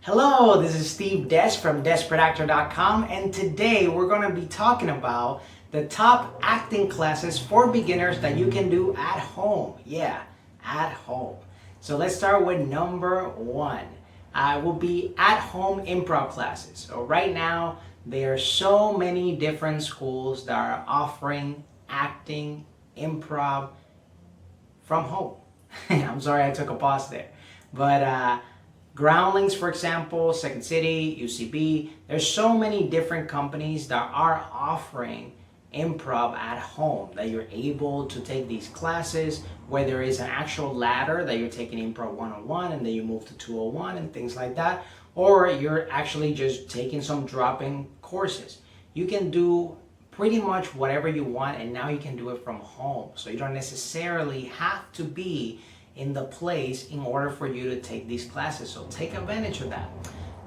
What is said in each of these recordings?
Hello, this is Steve Des from DesperateActor.com, and today we're going to be talking about the top acting classes for beginners that you can do at home. Yeah, at home. So let's start with number one. Will be at-home improv classes. So right now, there are so many different schools that are offering acting, improv from home. I'm sorry I took a pause there. But Groundlings, for example, Second City, UCB, there's so many different companies that are offering improv at home, that you're able to take these classes where there is an actual ladder that you're taking improv 101 and then you move to 201 and things like that, or you're actually just taking some drop-in courses. You can do pretty much whatever you want, and now you can do it from home. So you don't necessarily have to be in the place in order for you to take these classes. So take advantage of that.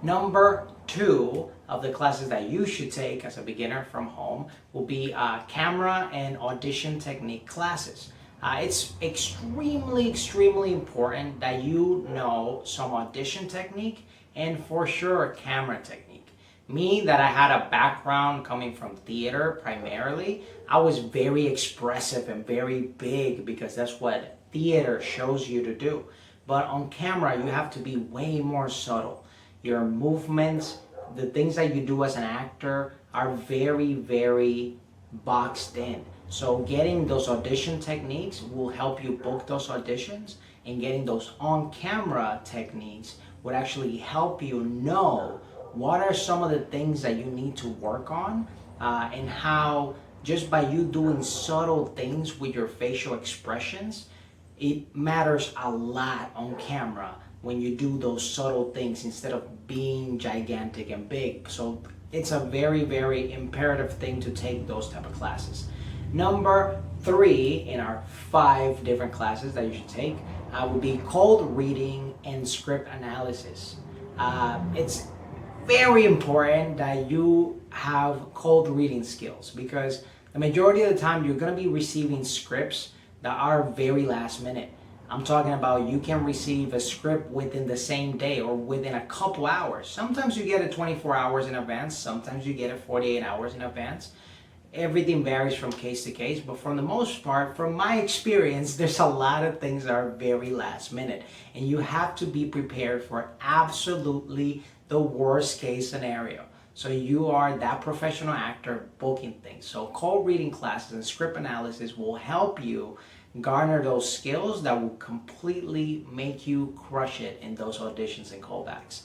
Number two of the classes that you should take as a beginner from home will be camera and audition technique classes. It's extremely important that you know some audition technique and for sure camera technique. Me, that I had a background coming from theater primarily, I was very expressive and very big because that's what theater shows you to do. But on camera, you have to be way more subtle. Your movements, the things that you do as an actor are very boxed in. So getting those audition techniques will help you book those auditions, and getting those on-camera techniques would actually help you know what are some of the things that you need to work on, and how just by you doing subtle things with your facial expressions, it matters a lot on camera when you do those subtle things instead of being gigantic and big. So it's a very imperative thing to take those type of classes. Number three in our 5 different classes that you should take would be cold reading and script analysis. It's very important that you have cold reading skills, because the majority of the time you're going to be receiving scripts that are very last minute. I'm talking about you can receive a script within the same day or within a couple hours. Sometimes you get it 24 hours in advance, sometimes you get it 48 hours in advance. Everything varies from case to case, but for the most part, from my experience, there's a lot of things that are very last minute, and you have to be prepared for absolutely the worst case scenario. So you are that professional actor booking things. So cold reading classes and script analysis will help you garner those skills that will completely make you crush it in those auditions and callbacks.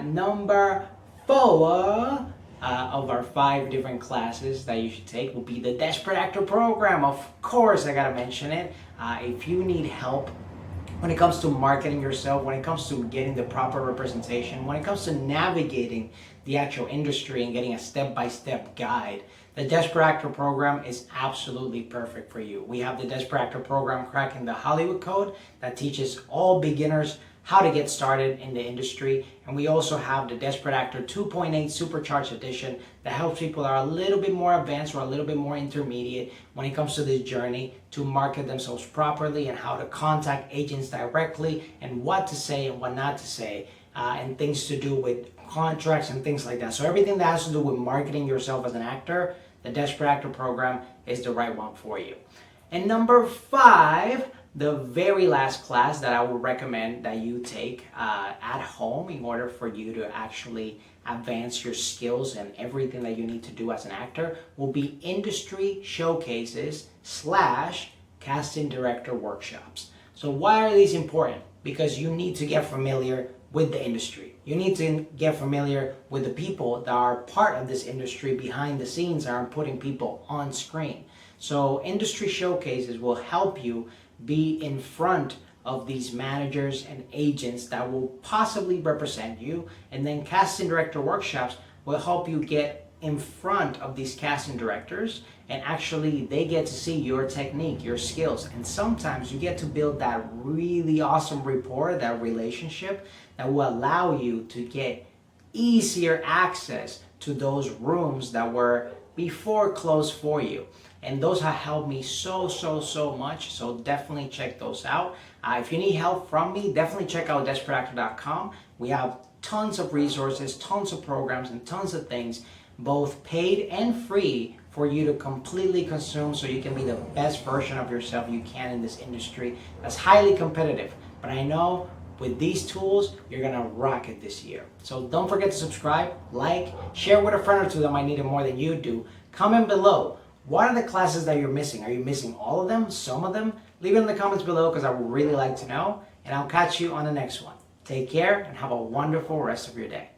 Number 4 of our 5 different classes that you should take will be the Dezperate Actor program. Of course, I gotta mention it. If you need help when it comes to marketing yourself, when it comes to getting the proper representation, when it comes to navigating the actual industry and getting a step-by-step guide, the Dezperate Actor program is absolutely perfect for you. We have the Dezperate Actor program cracking the Hollywood code that teaches all beginners how to get started in the industry. And we also have the Dezperate Actor 2.8 Supercharged Edition that helps people that are a little bit more advanced or a little bit more intermediate when it comes to this journey to market themselves properly and how to contact agents directly and what to say and what not to say, and things to do with contracts and things like that. So everything that has to do with marketing yourself as an actor, the Dezperate Actor program is the right one for you. And number 5, the very last class that I would recommend that you take at home in order for you to actually advance your skills and everything that you need to do as an actor will be industry showcases / casting director workshops. So why are these important? Because you need to get familiar with the industry. You need to get familiar with the people that are part of this industry behind the scenes that are putting people on screen. So industry showcases will help you be in front of these managers and agents that will possibly represent you, and then casting director workshops will help you get in front of these casting directors, and actually they get to see your technique, your skills, and sometimes you get to build that really awesome rapport, that relationship that will allow you to get easier access to those rooms that were before closed for you. And those have helped me so much. So definitely check those out. If you need help from me, definitely check out DesperateActor.com. We have tons of resources, tons of programs, and tons of things, both paid and free, for you to completely consume so you can be the best version of yourself you can in this industry that's highly competitive. But I know with these tools, you're gonna rock it this year. So don't forget to subscribe, like, share with a friend or two that might need it more than you do. Comment below. What are the classes that you're missing? Are you missing all of them? Some of them? Leave it in the comments below because I would really like to know. And I'll catch you on the next one. Take care and have a wonderful rest of your day.